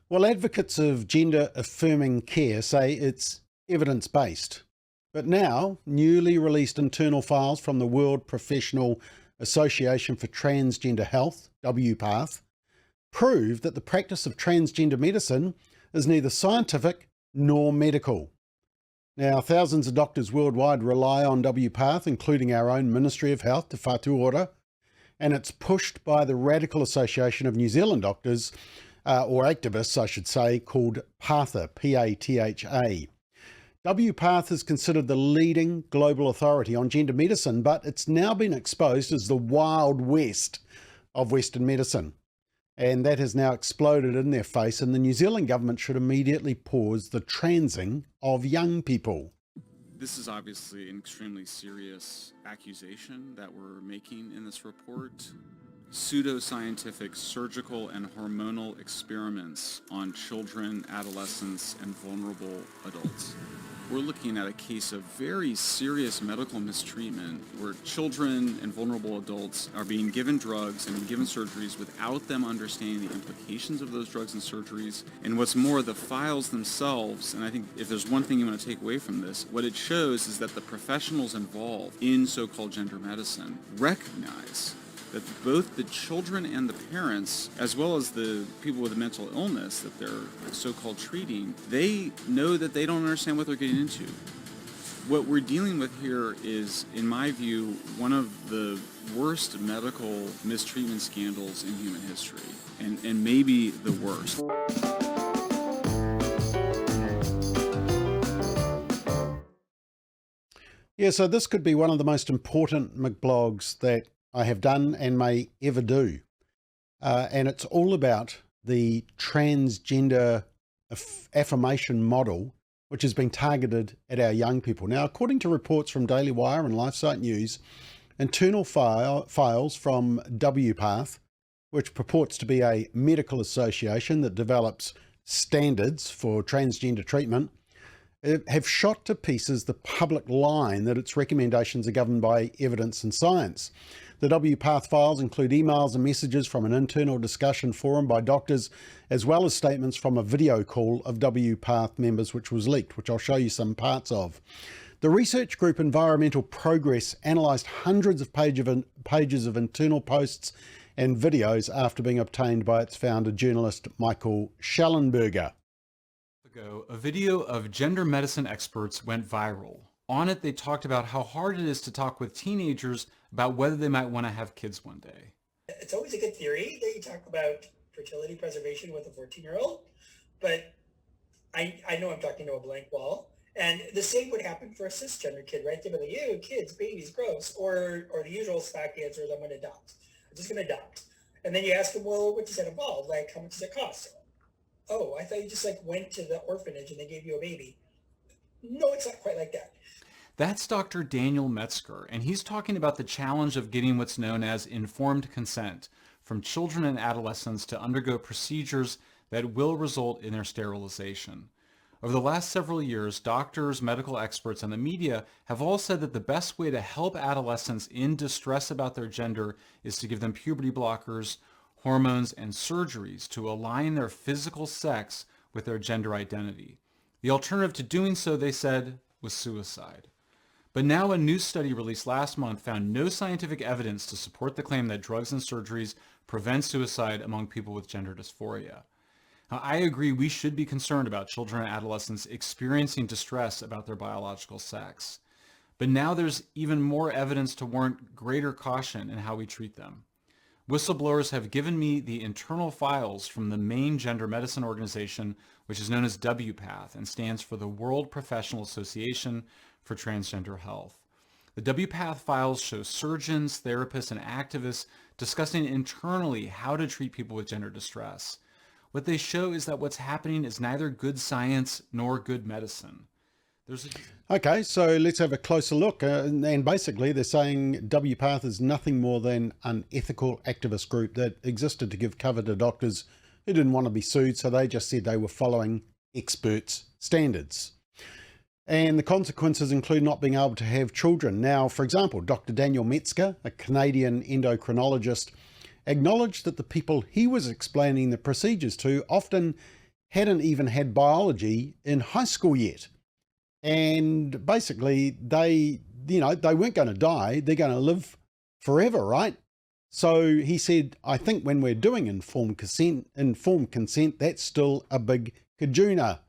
Well, advocates of gender-affirming care say it's evidence-based. But now, newly released internal files from the World Professional Association for Transgender Health, WPATH, prove that the practice of transgender medicine is neither scientific nor medical. Now, thousands of doctors worldwide rely on WPATH, including our own Ministry of Health, Te Whatu Ora, and it's pushed by the Radical Association of New Zealand Doctors, or activists, I should say, called PATHA, P-A-T-H-A. WPATH is considered the leading global authority on gender medicine, but it's now been exposed as the Wild West of Western medicine. And that has now exploded in their face, and the New Zealand government should immediately pause the transing of young people. This is obviously an extremely serious accusation that we're making in this report. Pseudoscientific surgical and hormonal experiments on children, adolescents, and vulnerable adults. We're looking at a case of very serious medical mistreatment where children and vulnerable adults are being given drugs and given surgeries without them understanding the implications of those drugs and surgeries. And what's more, the files themselves, and I think if there's one thing you want to take away from this, what it shows is that the professionals involved in so-called gender medicine recognize that both the children and the parents, as well as the people with a mental illness that they're so-called treating, they know that they don't understand what they're getting into. What we're dealing with here is, in my view, one of the worst medical mistreatment scandals in human history, and maybe the worst. Yeah, so this could be one of the most important McBLOGs that I have done and may ever do. And it's all about the transgender affirmation model, which has been targeted at our young people. Now, according to reports from Daily Wire and LifeSite News, internal files from WPATH, which purports to be a medical association that develops standards for transgender treatment, have shot to pieces the public line that its recommendations are governed by evidence and science. The WPATH files include emails and messages from an internal discussion forum by doctors, as well as statements from a video call of WPATH members which was leaked, which I'll show you some parts of. The research group Environmental Progress analysed hundreds of pages of internal posts and videos after being obtained by its founder, journalist Michael Schellenberger. A video of gender medicine experts went viral. On it, they talked about how hard it is to talk with teenagers about whether they might want to have kids one day. It's always a good theory that you talk about fertility preservation with a 14-year-old, but I know I'm talking to a blank wall. And the same would happen for a cisgender kid, right? They'd be like, ew, kids, babies, gross. Or the usual stock answer is, I'm going to adopt. I'm just going to adopt. And then you ask them, well, what does that involve? Like, how much does it cost? Oh, I thought you just went to the orphanage and they gave you a baby. No, it's not quite like that. That's Dr. Daniel Metzger, and he's talking about the challenge of getting what's known as informed consent from children and adolescents to undergo procedures that will result in their sterilization. Over the last several years, doctors, medical experts, and the media have all said that the best way to help adolescents in distress about their gender is to give them puberty blockers, hormones, and surgeries to align their physical sex with their gender identity. The alternative to doing so, they said, was suicide. But now a new study released last month found no scientific evidence to support the claim that drugs and surgeries prevent suicide among people with gender dysphoria. Now, I agree we should be concerned about children and adolescents experiencing distress about their biological sex. But now there's even more evidence to warrant greater caution in how we treat them. Whistleblowers have given me the internal files from the main gender medicine organization, which is known as WPATH and stands for the World Professional Association for Transgender Health. The WPATH files show surgeons, therapists, and activists discussing internally how to treat people with gender distress. What they show is that what's happening is neither good science nor good medicine. Okay, so let's have a closer look. And basically, they're saying WPATH is nothing more than an ethical activist group that existed to give cover to doctors who didn't want to be sued, so they just said they were following experts' standards. And the consequences include not being able to have children. Now, for example, Dr. Daniel Metzger, a Canadian endocrinologist, acknowledged that the people he was explaining the procedures to often hadn't even had biology in high school yet. And basically they weren't going to die. They're going to live forever, right? So he said, I think when we're doing informed consent, that's still a big kajuna.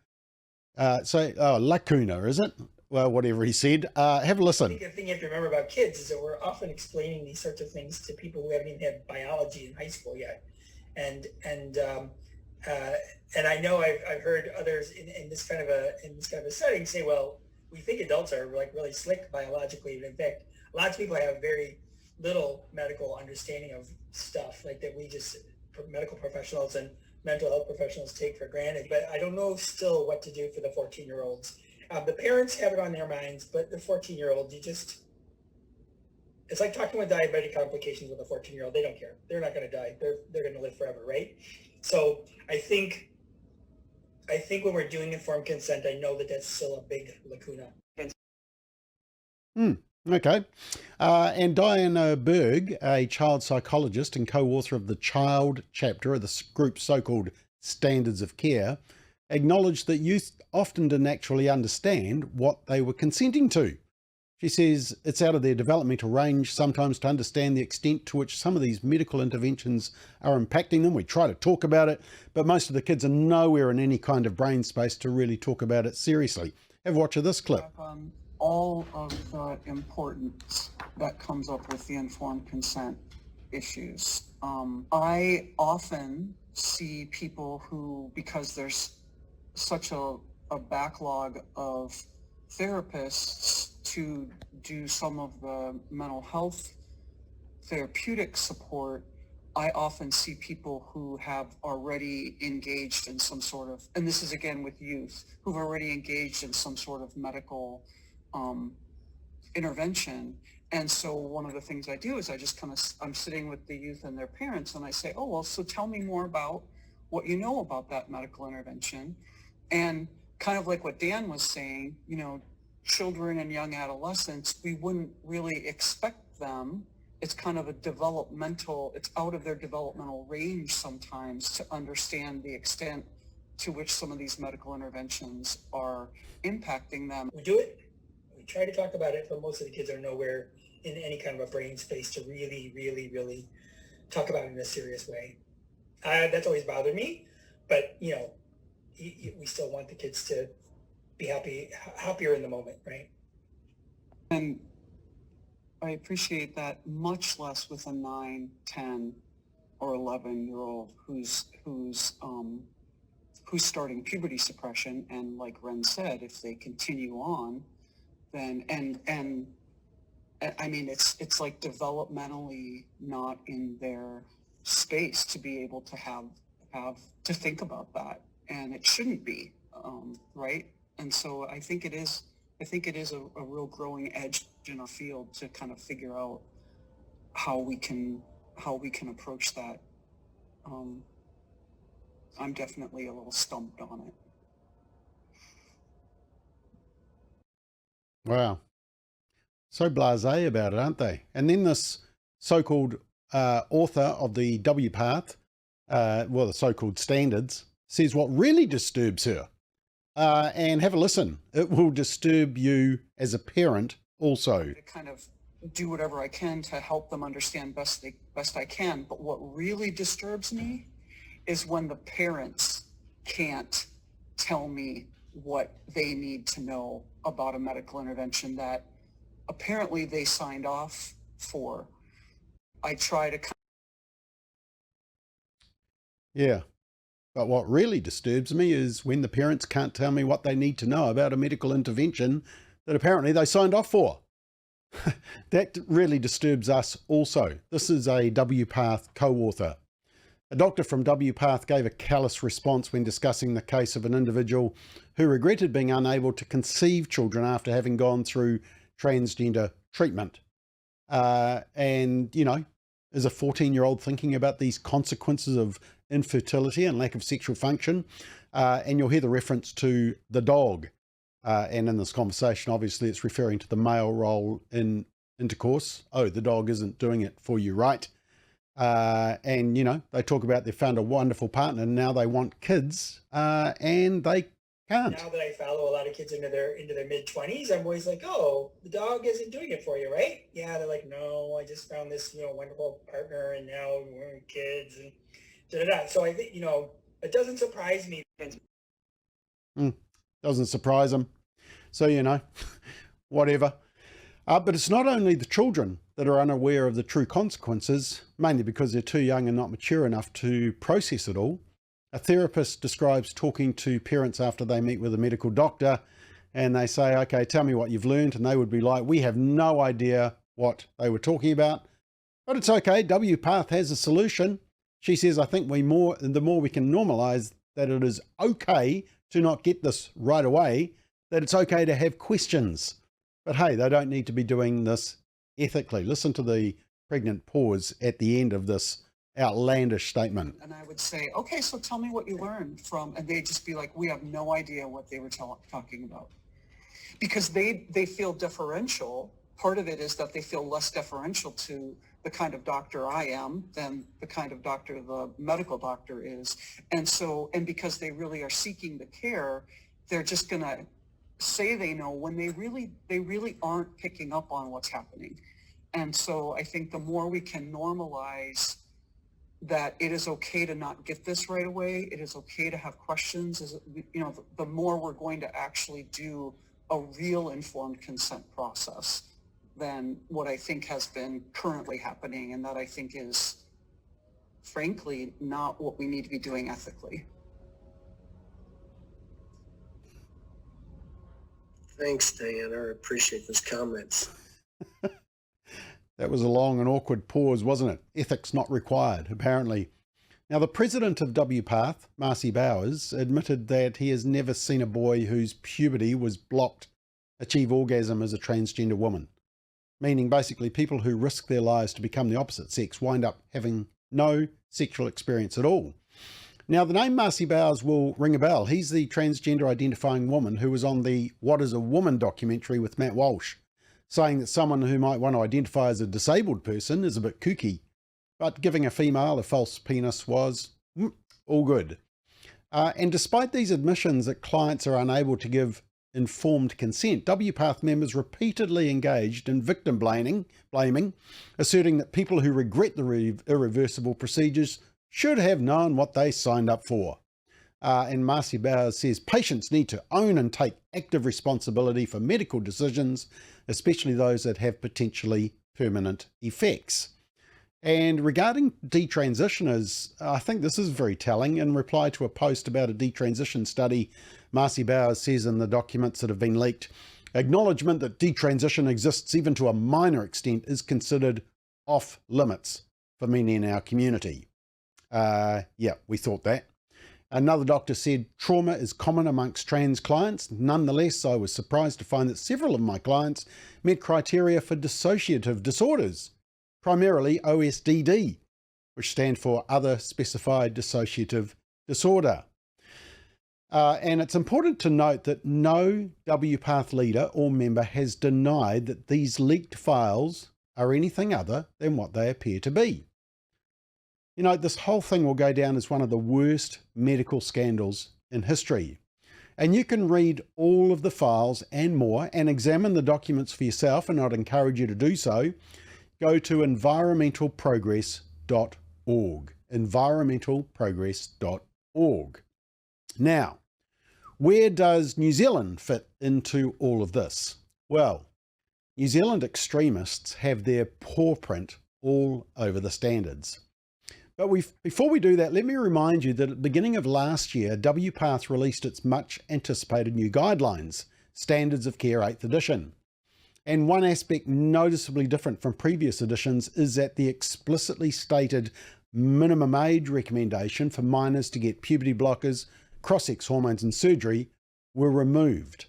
Lacuna, is it? Well, whatever he said. Have a listen. I think the thing you have to remember about kids is that we're often explaining these sorts of things to people who haven't even had biology in high school yet. And I know I've heard others in this kind of a setting say, well, we think adults are like really slick biologically, but in fact, lots of people have very little medical understanding of stuff like that we just medical professionals and mental health professionals take for granted. But I don't know still what to do for the 14-year-olds. The parents have it on their minds, but the 14-year-olds, it's like talking with diabetic complications with a 14-year-old. They don't care. They're not going to die. They're going to live forever, right? So I think when we're doing informed consent, I know that that's still a big lacuna. Okay. And Diana Berg, a child psychologist and co-author of the Child chapter of the group's so-called Standards of Care, acknowledged that youth often didn't actually understand what they were consenting to. She says it's out of their developmental range sometimes to understand the extent to which some of these medical interventions are impacting them. We try to talk about it, but most of the kids are nowhere in any kind of brain space to really talk about it seriously. Have a watch of this clip. All of the importance that comes up with the informed consent issues. I often see people who, because there's such a backlog of therapists to do some of the mental health therapeutic support, I often see people who have already engaged in some sort of, and this is again with youth, who've already engaged in some sort of medical intervention. And so one of the things I do is I'm sitting with the youth and their parents and I say, oh, well, so tell me more about what you know about that medical intervention. And kind of like what Dan was saying, children and young adolescents, we wouldn't really expect them. It's kind of it's out of their developmental range sometimes to understand the extent to which some of these medical interventions are impacting them. We do it. We try to talk about it, but most of the kids are nowhere in any kind of a brain space to really, really, really talk about it in a serious way. That's always bothered me, but we still want the kids to be happier in the moment, right? And I appreciate that much less with a 9, 10, or 11-year-old who's starting puberty suppression. And like Ren said, if they continue on, then and I mean it's like developmentally not in their space to be able to have to think about that, and it shouldn't be, right? And so I think it is a real growing edge in our field to kind of figure out how we can approach that. I'm definitely a little stumped on it. Wow. So blasé about it, aren't they? And then this so-called author of the WPATH, the so-called standards, says what really disturbs her. And have a listen. It will disturb you as a parent also. To kind of do whatever I can to help them understand best I can. But what really disturbs me is when the parents can't tell me what they need to know about a medical intervention that apparently they signed off for. I try to... Yeah. But what really disturbs me is when the parents can't tell me what they need to know about a medical intervention that apparently they signed off for. That really disturbs us also. This is a WPATH co-author. A doctor from WPATH gave a callous response when discussing the case of an individual who regretted being unable to conceive children after having gone through transgender treatment. And, is a 14-year-old thinking about these consequences of infertility and lack of sexual function? And you'll hear the reference to the dog. And in this conversation, obviously, it's referring to the male role in intercourse. Oh, the dog isn't doing it for you, right? And, you know, they talk about they found a wonderful partner and now they want kids, and they can't. Now that I follow a lot of kids into their mid-20s, I'm always like, oh, the dog isn't doing it for you, right? Yeah, they're like, no, I just found this, wonderful partner and now we're kids and da-da-da. So I think, it doesn't surprise me. Doesn't surprise them. So, whatever. But it's not only the children that are unaware of the true consequences, mainly because they're too young and not mature enough to process it all. A therapist describes talking to parents after they meet with a medical doctor and they say, okay, tell me what you've learned. And they would be like, we have no idea what they were talking about, but it's okay. WPATH has a solution. She says, I think the more we can normalize that it is okay to not get this right away, that it's okay to have questions. But hey, they don't need to be doing this ethically. Listen to the pregnant pause at the end of this outlandish statement. And I would say, okay, so tell me what you learned from, and they'd just be like, we have no idea what they were talking about. Because they feel differential. Part of it is that they feel less deferential to the kind of doctor I am than the kind of doctor the medical doctor is. And because they really are seeking the care, they're just going to say they know when they really aren't picking up on what's happening. And so I think the more we can normalize that it is okay to not get this right away, it is okay to have questions, the more we're going to actually do a real informed consent process than what I think has been currently happening, and that I think is, frankly, not what we need to be doing ethically. Thanks, Diana. I appreciate those comments. That was a long and awkward pause, wasn't it? Ethics not required, apparently. Now, the president of WPATH, Marcy Bowers, admitted that he has never seen a boy whose puberty was blocked achieve orgasm as a transgender woman, meaning basically people who risk their lives to become the opposite sex wind up having no sexual experience at all. Now, the name Marcy Bowers will ring a bell. He's the transgender identifying woman who was on the What is a Woman documentary with Matt Walsh, saying that someone who might want to identify as a disabled person is a bit kooky, but giving a female a false penis was all good. And despite these admissions that clients are unable to give informed consent, WPATH members repeatedly engaged in victim blaming, asserting that people who regret the irreversible procedures should have known what they signed up for. And Marcy Bowers says patients need to own and take active responsibility for medical decisions, especially those that have potentially permanent effects. And regarding detransitioners, I think this is very telling. In reply to a post about a detransition study, Marcy Bowers says in the documents that have been leaked, acknowledgement that detransition exists even to a minor extent is considered off limits for many in our community. Yeah, we thought that. Another doctor said trauma is common amongst trans clients. Nonetheless, I was surprised to find that several of my clients met criteria for dissociative disorders, primarily OSDD, which stand for Other Specified Dissociative Disorder. And it's important to note that no WPATH leader or member has denied that these leaked files are anything other than what they appear to be. You know, this whole thing will go down as one of the worst medical scandals in history. And you can read all of the files and more and examine the documents for yourself, and I'd encourage you to do so. Go to environmentalprogress.org, environmentalprogress.org. Now, where does New Zealand fit into all of this? Well, New Zealand extremists have their paw print all over the standards. But before we do that, let me remind you that at the beginning of last year, WPATH released its much anticipated new guidelines, Standards of Care 8th edition. And one aspect noticeably different from previous editions is that the explicitly stated minimum age recommendation for minors to get puberty blockers, cross-sex hormones and surgery were removed.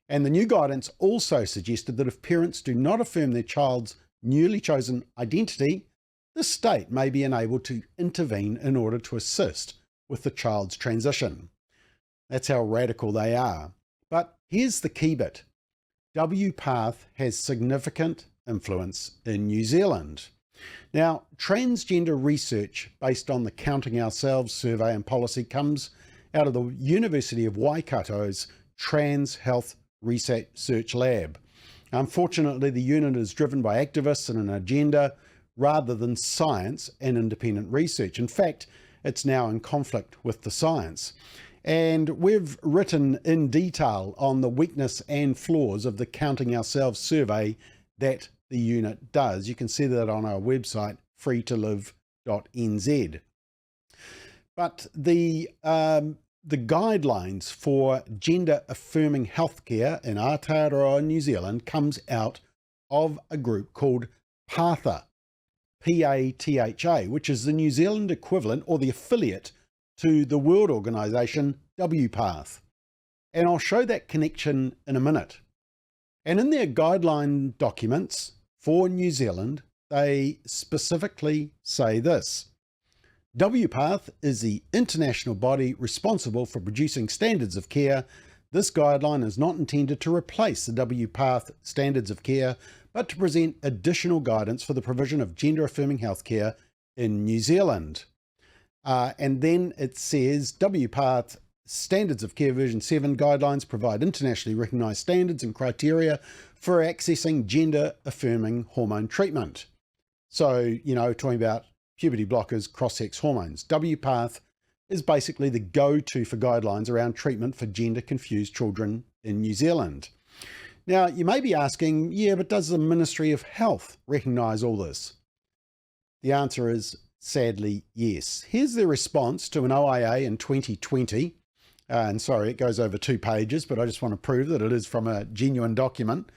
And the new guidance also suggested that if parents do not affirm their child's newly chosen identity, the state may be enabled to intervene in order to assist with the child's transition. That's how radical they are. But here's the key bit. WPATH has significant influence in New Zealand. Now, transgender research based on the Counting Ourselves survey and policy comes out of the University of Waikato's Trans Health Research Lab. Unfortunately, the unit is driven by activists and an agenda rather than science and independent research. In fact, it's now in conflict with the science. And we've written in detail on the weakness and flaws of the Counting Ourselves survey that the unit does. You can see that on our website, freetolive.nz. But the guidelines for gender-affirming healthcare in Aotearoa, New Zealand, comes out of a group called PATHA, PATHA, which is the New Zealand equivalent or the affiliate to the world organisation WPATH. And I'll show that connection in a minute. And in their guideline documents for New Zealand, they specifically say this: WPATH is the international body responsible for producing standards of care. This guideline is not intended to replace the WPATH standards of care, but to present additional guidance for the provision of gender-affirming healthcare in New Zealand. And then it says WPATH Standards of Care version 7 guidelines provide internationally recognised standards and criteria for accessing gender-affirming hormone treatment. So, talking about puberty blockers, cross-sex hormones. WPATH is basically the go-to for guidelines around treatment for gender-confused children in New Zealand. Now, you may be asking, yeah, but does the Ministry of Health recognise all this? The answer is sadly yes. Here's their response to an OIA in 2020. And sorry, it goes over 2 pages, but I just want to prove that it is from a genuine document.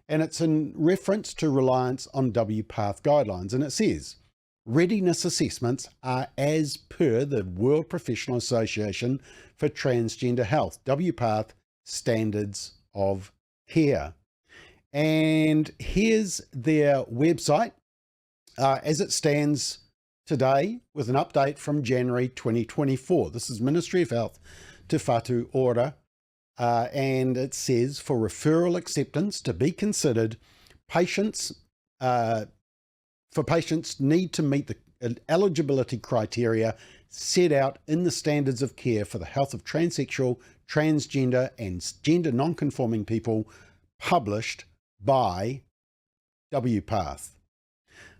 And it's in reference to reliance on WPATH guidelines. And it says, readiness assessments are as per the World Professional Association for Transgender Health, WPATH Standards of Care. And here's their website as it stands today with an update from January 2024. This is Ministry of Health to Whatu order. And it says, for referral acceptance to be considered, patients need to meet the eligibility criteria set out in the standards of care for the health of transsexual, transgender and gender non-conforming people published by WPATH.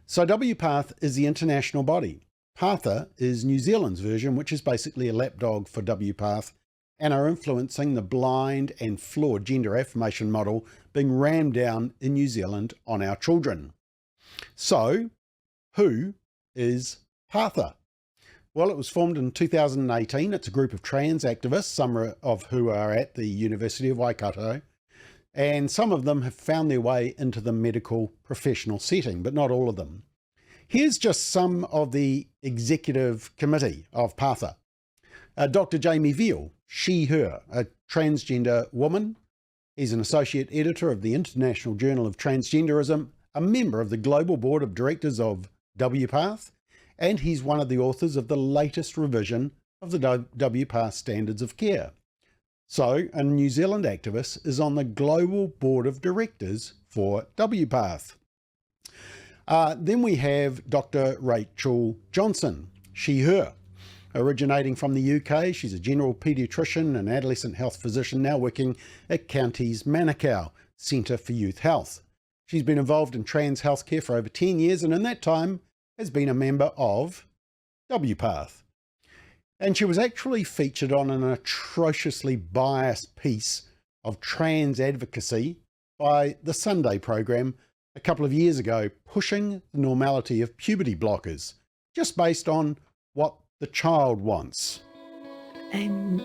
So WPATH is the international body. PATHA is New Zealand's version, which is basically a lapdog for WPATH, and are influencing the blind and flawed gender affirmation model being rammed down in New Zealand on our children. So, who is PATHA? Well, it was formed in 2018. It's a group of trans activists, some of who are at the University of Waikato, and some of them have found their way into the medical professional setting, but not all of them. Here's just some of the executive committee of PATHA. Dr. Jamie Veal, she, her, a transgender woman. He's an associate editor of the International Journal of Transgenderism, a member of the global board of directors of WPATH, and he's one of the authors of the latest revision of the WPATH Standards of Care. So, a New Zealand activist is on the global board of directors for WPATH. Then we have Dr. Rachel Johnson, she, her. Originating from the UK, she's a general paediatrician and adolescent health physician now working at Counties Manukau Centre for Youth Health. She's been involved in trans healthcare for over 10 years and in that time has been a member of WPATH. And she was actually featured on an atrociously biased piece of trans advocacy by the Sunday program a couple of years ago, pushing the normality of puberty blockers, just based on what the child wants. I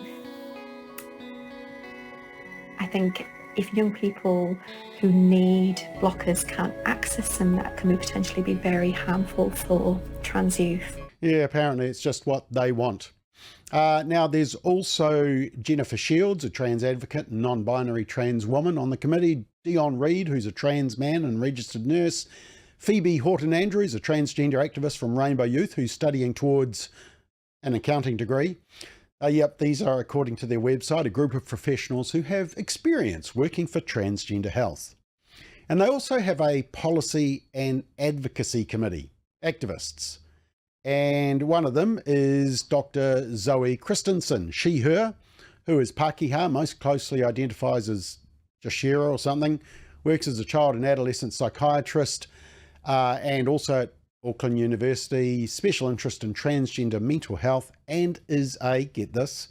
think if young people who need blockers can't access them, that can potentially be very harmful for trans youth. Yeah, apparently it's just what they want. Now, there's also Jennifer Shields, a trans advocate and non-binary trans woman on the committee, Dion Reid, who's a trans man and registered nurse, Phoebe Horton-Andrews, a transgender activist from Rainbow Youth who's studying towards an accounting degree. Yep, these are, according to their website, a group of professionals who have experience working for Transgender Health. And they also have a policy and advocacy committee. activists. And one of them is Dr. Zoe Christensen, she, her, who is Pākehā, most closely identifies as Jashira or something, works as a child and adolescent psychiatrist, and also at Auckland University, special interest in transgender mental health, and is a, get this,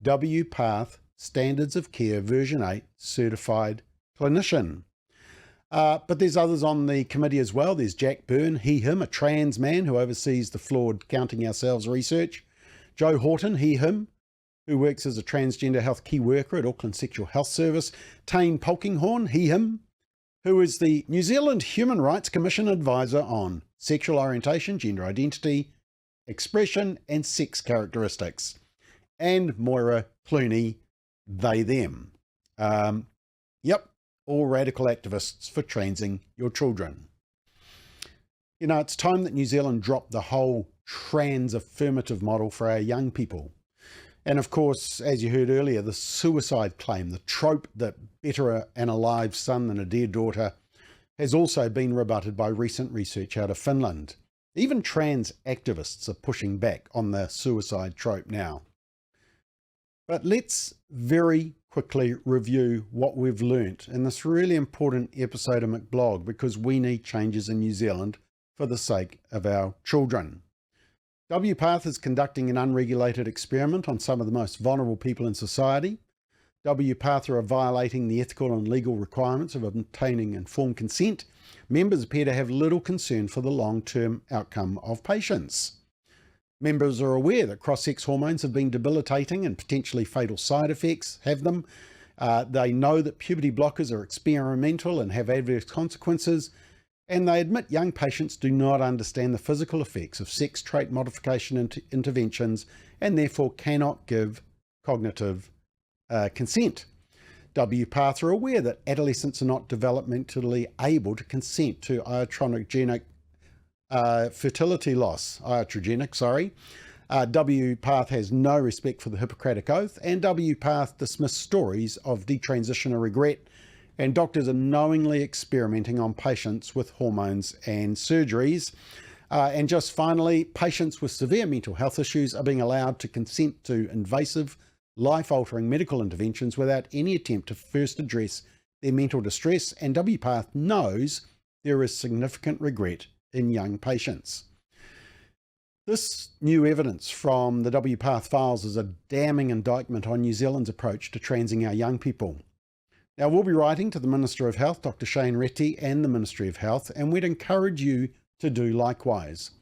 WPATH Standards of Care version 8 certified clinician. But there's others on the committee as well. There's Jack Byrne, he, him, a trans man who oversees the flawed Counting Ourselves research. Joe Horton, he, him, who works as a transgender health key worker at Auckland Sexual Health Service. Tane Polkinghorn, he, him, who is the New Zealand Human Rights Commission advisor on sexual orientation, gender identity, expression and sex characteristics. And Moira Clooney, they, them. Yep. All radical activists for transing your children. You know, it's time that New Zealand dropped the whole trans affirmative model for our young people. And of course, as you heard earlier, the suicide claim, the trope that better an alive son than a dead daughter, has also been rebutted by recent research out of Finland. Even trans activists are pushing back on the suicide trope now. But let's very quickly review what we've learnt in this really important episode of McBLOG, because we need changes in New Zealand for the sake of our children. WPATH is conducting an unregulated experiment on some of the most vulnerable people in society. WPATH are violating the ethical and legal requirements of obtaining informed consent. Members appear to have little concern for the long-term outcome of patients. Members are aware that cross-sex hormones have been debilitating and potentially fatal side effects have them. They know that puberty blockers are experimental and have adverse consequences, and they admit young patients do not understand the physical effects of sex trait modification interventions and therefore cannot give cognitive consent. WPATH are aware that adolescents are not developmentally able to consent to iatrogenic fertility loss, WPATH has no respect for the Hippocratic Oath, and WPATH dismiss stories of detransition or regret, and doctors are knowingly experimenting on patients with hormones and surgeries. And just finally, patients with severe mental health issues are being allowed to consent to invasive, life-altering medical interventions without any attempt to first address their mental distress, and WPATH knows there is significant regret in young patients. This new evidence from the WPATH files is a damning indictment on New Zealand's approach to transing our young people. Now, we'll be writing to the Minister of Health, Dr. Shane Reti, and the Ministry of Health, and we'd encourage you to do likewise.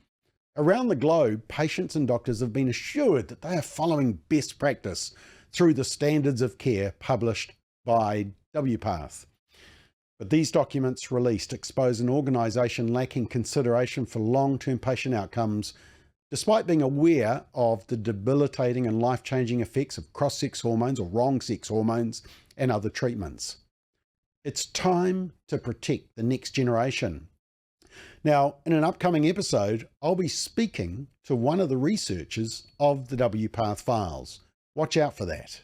Around the globe, patients and doctors have been assured that they are following best practice through the standards of care published by WPATH. But these documents released expose an organisation lacking consideration for long-term patient outcomes, despite being aware of the debilitating and life-changing effects of cross-sex hormones or wrong-sex hormones and other treatments. It's time to protect the next generation. Now, in an upcoming episode, I'll be speaking to one of the researchers of the WPATH files. Watch out for that.